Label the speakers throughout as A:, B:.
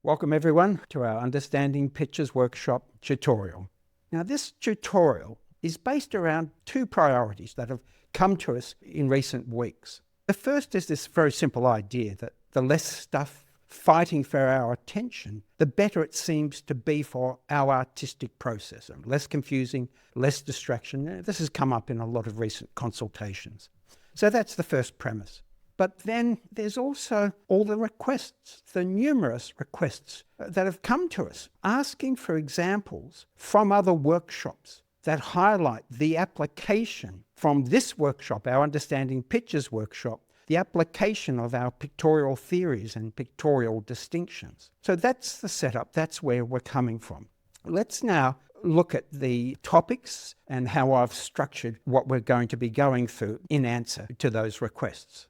A: Welcome everyone to our Understanding Pictures Workshop tutorial. Now this tutorial is based around two priorities that have come to us in recent weeks. The first is this very simple idea that the less stuff fighting for our attention, the better it seems to be for our artistic process. Less confusing, less distraction. This has come up in a lot of recent consultations. So that's the first premise. But then there's also all the requests, the numerous requests that have come to us, asking for examples from other workshops that highlight the application from this workshop, our Understanding Pictures workshop, the application of our pictorial theories and pictorial distinctions. So that's the setup, that's where we're coming from. Let's now look at the topics and how I've structured what we're going to be going through in answer to those requests.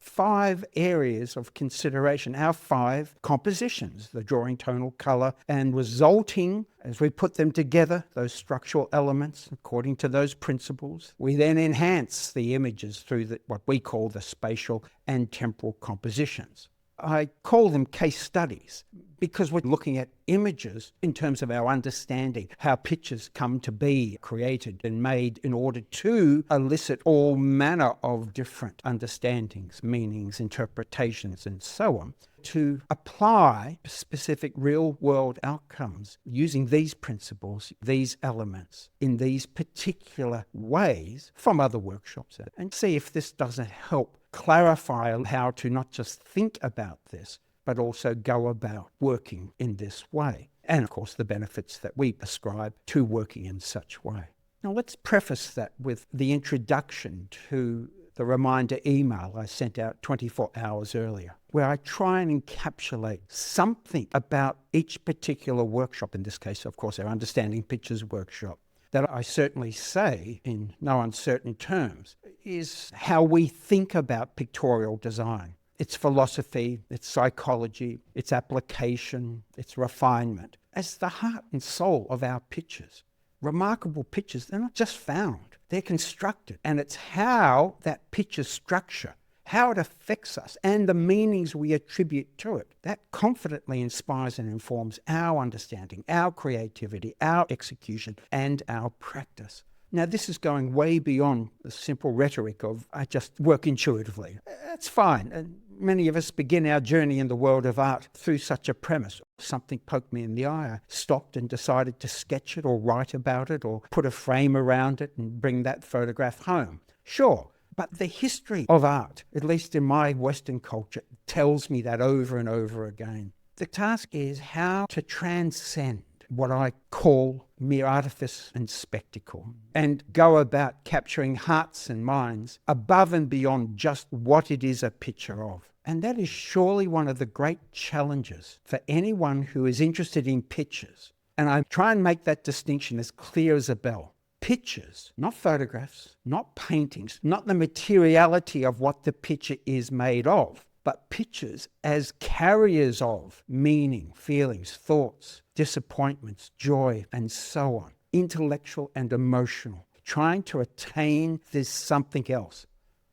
A: 5 areas of consideration, our 5 compositions, the drawing, tonal, colour, and resulting, as we put them together, those structural elements, according to those principles, we then enhance the images through what we call the spatial and temporal compositions. I call them case studies because we're looking at images in terms of our understanding, how pictures come to be created and made in order to elicit all manner of different understandings, meanings, interpretations, and so on, to apply specific real-world outcomes using these principles, these elements, in these particular ways from other workshops, and see if this doesn't help clarify how to not just think about this, but also go about working in this way. And of course, the benefits that we ascribe to working in such way. Now let's preface that with the introduction to the reminder email I sent out 24 hours earlier, where I try and encapsulate something about each particular workshop, in this case, of course, our Understanding Pictures workshop, that I certainly say in no uncertain terms is how we think about pictorial design. Its philosophy, its psychology, its application, its refinement, as the heart and soul of our pictures. Remarkable pictures, they're not just found, they're constructed. And it's how that picture structure, how it affects us, and the meanings we attribute to it, that confidently inspires and informs our understanding, our creativity, our execution, and our practice. Now, this is going way beyond the simple rhetoric of, I just work intuitively. That's fine. And many of us begin our journey in the world of art through such a premise. Something poked me in the eye. I stopped and decided to sketch it or write about it or put a frame around it and bring that photograph home. Sure. But the history of art, at least in my Western culture, tells me that over and over again. The task is how to transcend what I call mere artifice and spectacle, and go about capturing hearts and minds above and beyond just what it is a picture of. And that is surely one of the great challenges for anyone who is interested in pictures. And I try and make that distinction as clear as a bell. Pictures, not photographs, not paintings, not the materiality of what the picture is made of, but pictures as carriers of meaning, feelings, thoughts, disappointments, joy, and so on, intellectual and emotional, trying to attain this something else.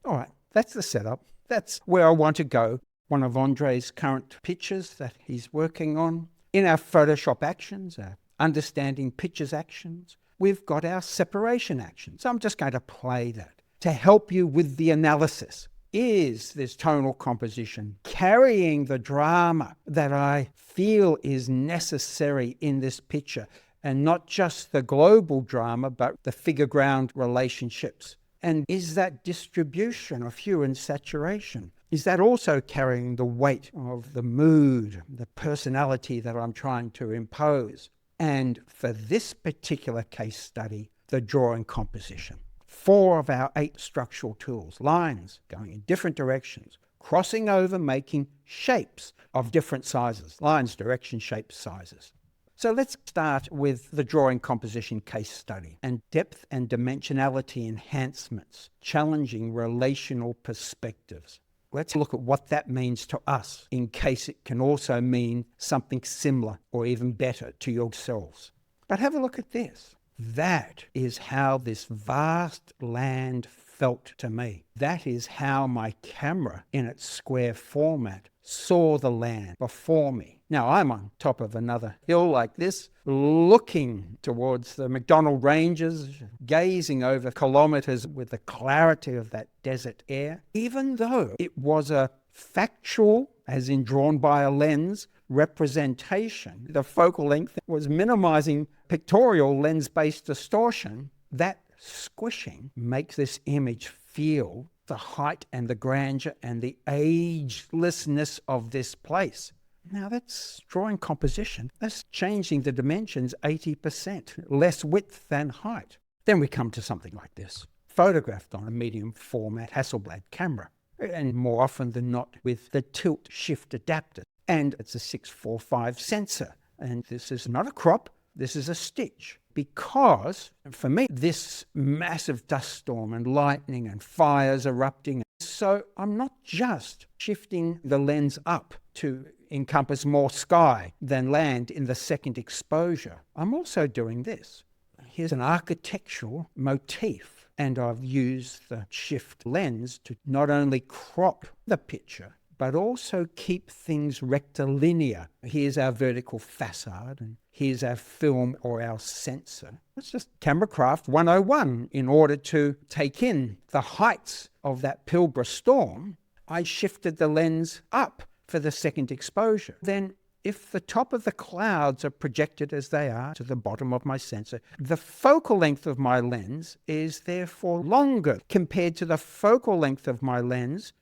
A: All right, that's the setup. That's where I want to go. One of Andre's current pictures that he's working on. In our Photoshop actions, our Understanding Pictures actions, we've got our separation actions. So I'm just going to play that to help you with the analysis. Is this tonal composition carrying the drama that I feel is necessary in this picture, and not just the global drama, but the figure-ground relationships? And is that distribution of hue and saturation, is that also carrying the weight of the mood, the personality that I'm trying to impose? And for this particular case study, the drawing composition. 4 of our 8 structural tools, lines going in different directions, crossing over, making shapes of different sizes, lines, direction, shapes, sizes. So let's start with the drawing composition case study and depth and dimensionality enhancements, challenging relational perspectives. Let's look at what that means to us, in case it can also mean something similar or even better to yourselves. But have a look at this. That is how this vast land felt to me. That is how my camera, in its square format, saw the land before me. Now, I'm on top of another hill like this, looking towards the McDonnell Ranges, gazing over kilometres with the clarity of that desert air. Even though it was a factual, as in drawn by a lens, representation, the focal length was minimizing pictorial lens-based distortion, that squishing makes this image feel the height and the grandeur and the agelessness of this place. Now that's drawing composition. That's changing the dimensions 80%, less width than height. Then we come to something like this, photographed on a medium format Hasselblad camera, and more often than not with the tilt shift adapter. And it's a 645 sensor. And this is not a crop, this is a stitch. Because for me, this massive dust storm and lightning and fires erupting, so I'm not just shifting the lens up to encompass more sky than land in the second exposure. I'm also doing this. Here's an architectural motif, and I've used the shift lens to not only crop the picture, but also keep things rectilinear. Here's our vertical facade, and here's our film or our sensor. It's just camera craft 101. In order to take in the heights of that Pilbara storm, I shifted the lens up for the second exposure. Then if the top of the clouds are projected as they are to the bottom of my sensor, the focal length of my lens is therefore longer compared to the focal length of my lens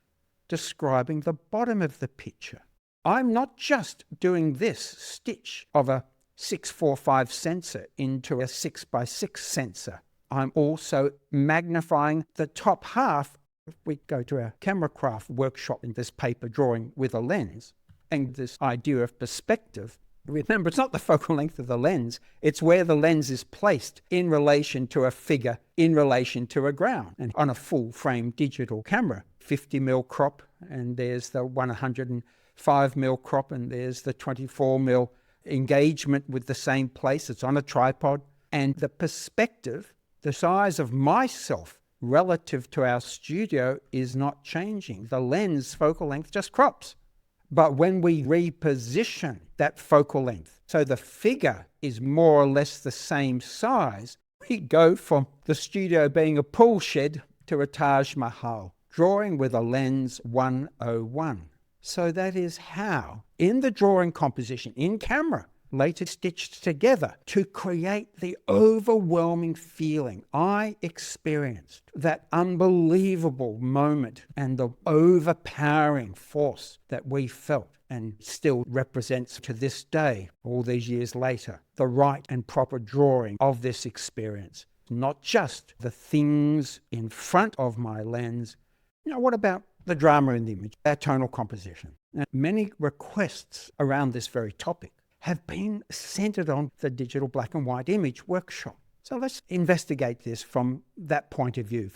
A: describing the bottom of the picture. I'm not just doing this stitch of a 645 sensor into a 6x6 sensor. I'm also magnifying the top half. If we go to our camera craft workshop in this paper drawing with a lens, and this idea of perspective, remember, it's not the focal length of the lens, it's where the lens is placed in relation to a figure, in relation to a ground. And on a full frame digital camera, 50mm crop, and there's the 105mm crop, and there's the 24mm engagement with the same place. It's on a tripod. And the perspective, the size of myself relative to our studio is not changing. The lens focal length just crops. But when we reposition that focal length, so the figure is more or less the same size, we go from the studio being a pool shed to a Taj Mahal, drawing with a lens 101. So that is how, in the drawing composition, in camera, later stitched together to create the overwhelming feeling I experienced, that unbelievable moment and the overpowering force that we felt and still represents to this day, all these years later, the right and proper drawing of this experience. Not just the things in front of my lens. What about the drama in the image, our tonal composition? Now, many requests around this very topic have been centered on the digital black and white image workshop. So let's investigate this from that point of view.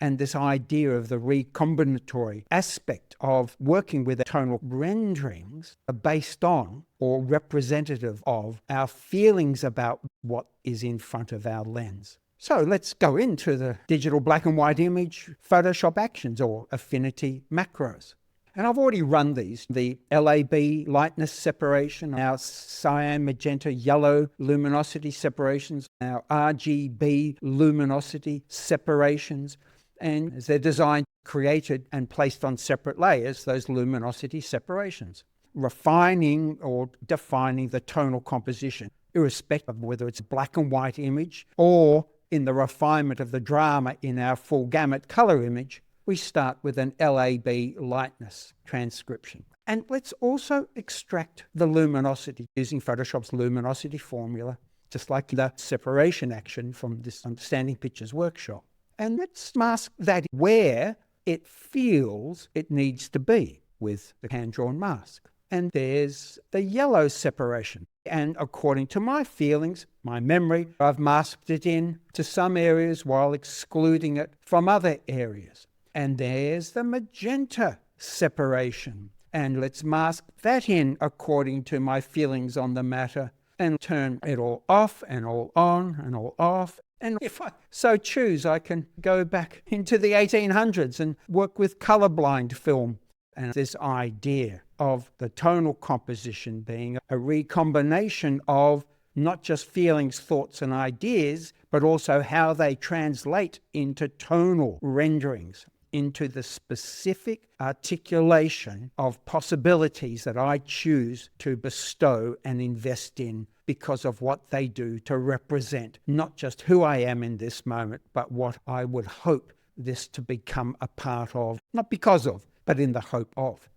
A: And this idea of the recombinatory aspect of working with tonal renderings are based on or representative of our feelings about what is in front of our lens. So let's go into the digital black and white image Photoshop actions or affinity macros. And I've already run these, the LAB lightness separation, our cyan, magenta, yellow luminosity separations, our RGB luminosity separations, and as they're designed, created and placed on separate layers, those luminosity separations, refining or defining the tonal composition, irrespective of whether it's a black and white image or in the refinement of the drama in our full gamut color image. We start with an LAB lightness transcription. And let's also extract the luminosity using Photoshop's luminosity formula, just like the separation action from this Understanding Pictures workshop. And let's mask that where it feels it needs to be with the hand-drawn mask. And there's the yellow separation. And according to my feelings, my memory, I've masked it in to some areas while excluding it from other areas. And there's the magenta separation. And let's mask that in according to my feelings on the matter and turn it all off and all on and all off. And if I so choose, I can go back into the 1800s and work with colorblind film. And this idea of the tonal composition being a recombination of not just feelings, thoughts, and ideas, but also how they translate into tonal renderings, into the specific articulation of possibilities that I choose to bestow and invest in because of what they do to represent not just who I am in this moment, but what I would hope this to become a part of, not because of, but in the hope of.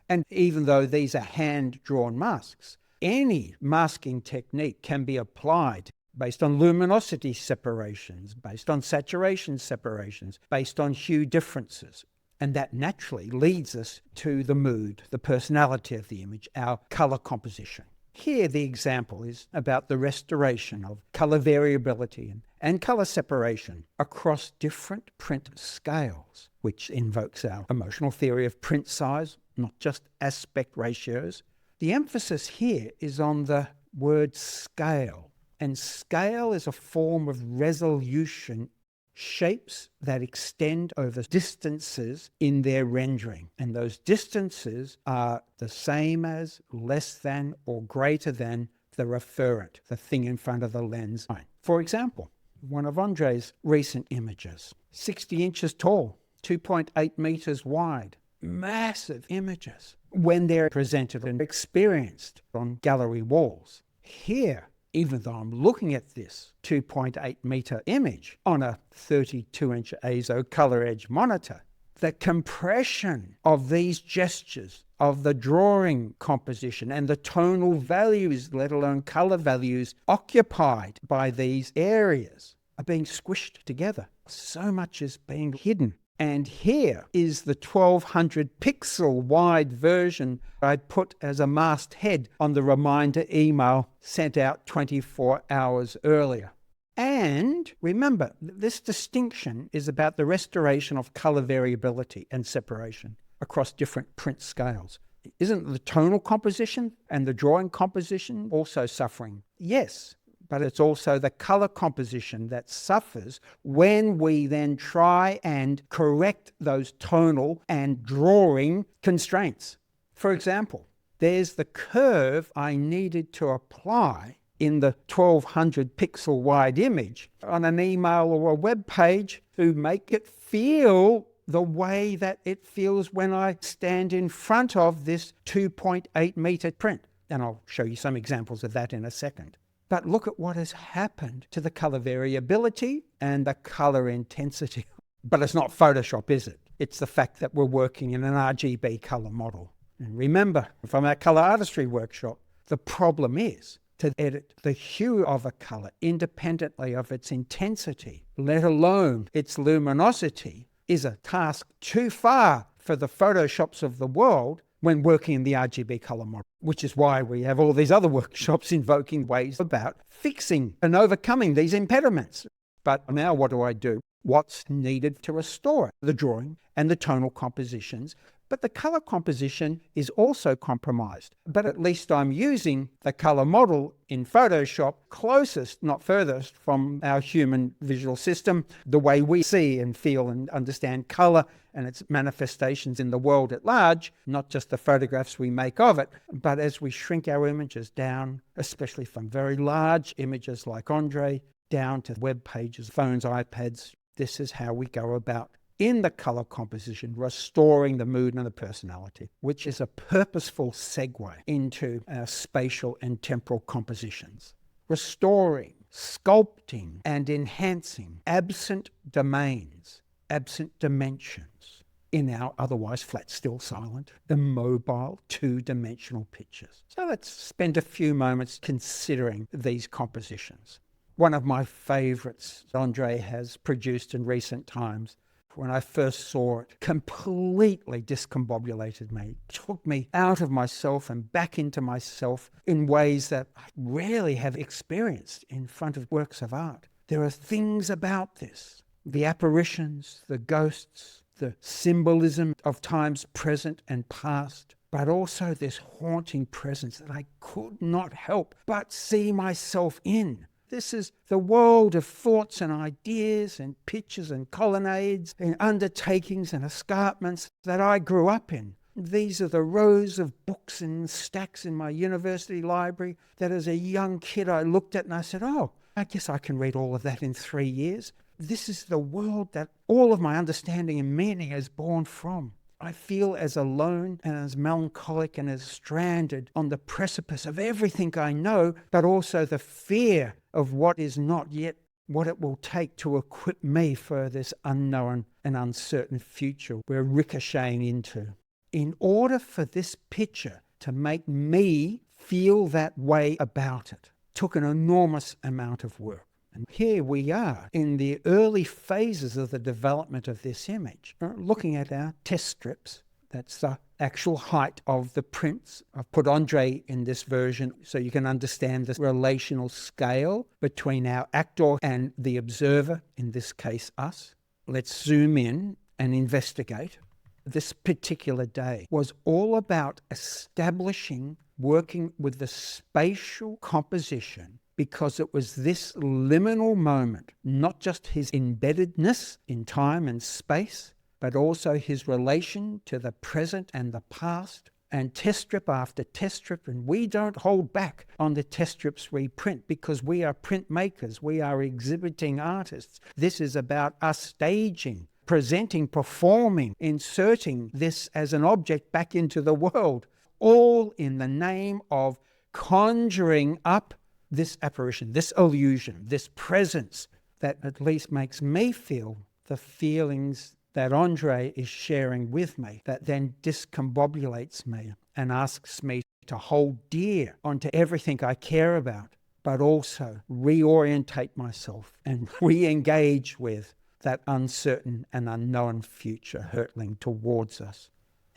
A: And even though these are hand-drawn masks, any masking technique can be applied based on luminosity separations, based on saturation separations, based on hue differences. And that naturally leads us to the mood, the personality of the image, our color composition. Here the example is about the restoration of color variability and color separation across different print scales, which invokes our emotional theory of print size, not just aspect ratios. The emphasis here is on the word scale. And scale is a form of resolution, shapes that extend over distances in their rendering. And those distances are the same as, less than, or greater than the referent, the thing in front of the lens. For example, one of Andre's recent images, 60 inches tall, 2.8 meters wide, massive images when they're presented and experienced on gallery walls. Here, even though I'm looking at this 2.8 meter image on a 32-inch ASO color edge monitor, the compression of these gestures, of the drawing composition and the tonal values, let alone color values, occupied by these areas are being squished together. So much is being hidden. And here is the 1200 pixel wide version I put as a masthead on the reminder email sent out 24 hours earlier. And remember, this distinction is about the restoration of color variability and separation across different print scales. Isn't the tonal composition and the drawing composition also suffering? Yes. But it's also the color composition that suffers when we then try and correct those tonal and drawing constraints. For example, there's the curve I needed to apply in the 1200 pixel wide image on an email or a web page to make it feel the way that it feels when I stand in front of this 2.8 meter print. And I'll show you some examples of that in a second. But look at what has happened to the color variability and the color intensity. But it's not Photoshop, is it? It's the fact that we're working in an RGB color model. And remember, from our color artistry workshop, the problem is to edit the hue of a color independently of its intensity, let alone its luminosity, is a task too far for the Photoshops of the world when working in the RGB color model, which is why we have all these other workshops invoking ways about fixing and overcoming these impediments. But now what do? What's needed to restore the drawing and the tonal compositions? But the color composition is also compromised. But at least I'm using the color model in Photoshop closest, not furthest, from our human visual system, the way we see and feel and understand color and its manifestations in the world at large, not just the photographs we make of it, but as we shrink our images down, especially from very large images like Andre, down to web pages, phones, iPads. This is how we go about in the color composition, restoring the mood and the personality, which is a purposeful segue into our spatial and temporal compositions. Restoring, sculpting, and enhancing absent domains, absent dimensions in our otherwise flat, still, silent, immobile, two-dimensional pictures. So let's spend a few moments considering these compositions. One of my favorites Andre has produced in recent times, when I first saw it, completely discombobulated me, took me out of myself and back into myself in ways that I rarely have experienced in front of works of art. There are things about this, the apparitions, the ghosts, the symbolism of times present and past, but also this haunting presence that I could not help but see myself in. This is the world of thoughts and ideas and pictures and colonnades and undertakings and escarpments that I grew up in. These are the rows of books and stacks in my university library that as a young kid I looked at and I said, oh, I guess I can read all of that in 3 years. This is the world that all of my understanding and meaning is born from. I feel as alone and as melancholic and as stranded on the precipice of everything I know, but also the fear of what is not yet, what it will take to equip me for this unknown and uncertain future we're ricocheting into. In order for this picture to make me feel that way about it, took an enormous amount of work. And here we are in the early phases of the development of this image, looking at our test strips. That's the actual height of the prints. I've put Andre in this version so you can understand the relational scale between our actor and the observer, in this case us. Let's zoom in and investigate. This particular day was all about establishing, working with the spatial composition, because it was this liminal moment, not just his embeddedness in time and space, but also his relation to the present and the past, and test strip after test strip. And we don't hold back on the test strips we print because we are printmakers, we are exhibiting artists. This is about us staging, presenting, performing, inserting this as an object back into the world, all in the name of conjuring up this apparition, this illusion, this presence that at least makes me feel the feelings that Andre is sharing with me, that then discombobulates me and asks me to hold dear onto everything I care about, but also reorientate myself and re-engage with that uncertain and unknown future hurtling towards us.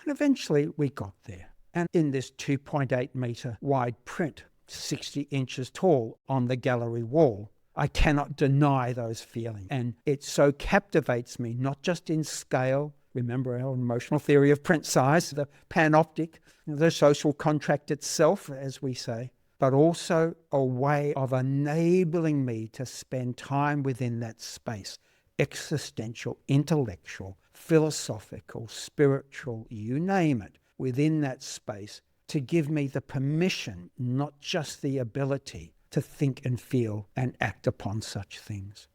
A: And eventually we got there. And in this 2.8 meter wide print, 60 inches tall on the gallery wall, I cannot deny those feelings. And it so captivates me, not just in scale. Remember our emotional theory of print size, the panoptic, the social contract itself, as we say, but also a way of enabling me to spend time within that space. Existential, intellectual, philosophical, spiritual, you name it, within that space, to give me the permission, not just the ability, to think and feel and act upon such things.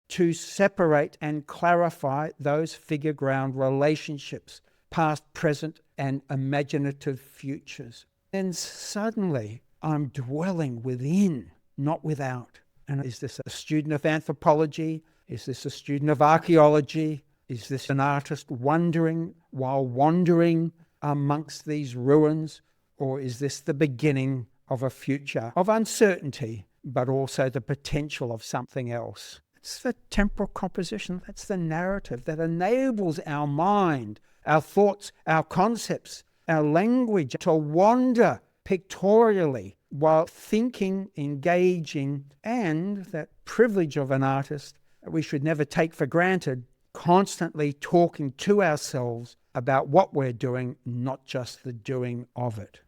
A: To separate and clarify those figure ground relationships, past, present, and imaginative futures. Then suddenly I'm dwelling within, not without. And is this a student of anthropology? Is this a student of archaeology? Is this an artist wondering while wandering amongst these ruins? Or is this the beginning of a future of uncertainty, but also the potential of something else? It's the temporal composition, that's the narrative that enables our mind, our thoughts, our concepts, our language to wander pictorially while thinking, engaging, and that privilege of an artist that we should never take for granted, constantly talking to ourselves about what we're doing, not just the doing of it.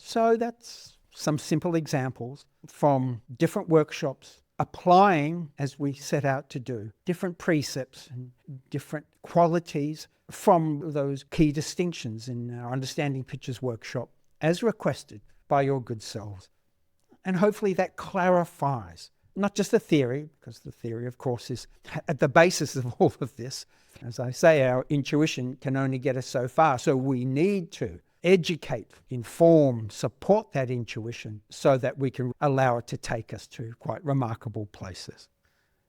A: So that's some simple examples from different workshops, applying, as we set out to do, different precepts and different qualities from those key distinctions in our Understanding Pictures workshop, as requested by your good selves. And hopefully that clarifies not just the theory, because the theory, of course, is at the basis of all of this. As I say, our intuition can only get us so far, so we need to educate, inform, support that intuition so that we can allow it to take us to quite remarkable places.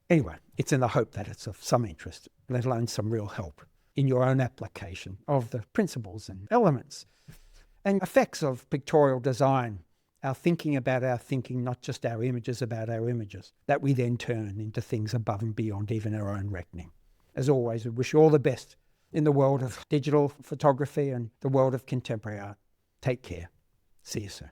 A: Anyway, it's in the hope that it's of some interest, let alone some real help in your own application of the principles and elements and effects of pictorial design, our thinking about our thinking, not just our images about our images, that we then turn into things above and beyond even our own reckoning. As always, we wish you all the best in the world of digital photography and the world of contemporary art. Take care. See you soon.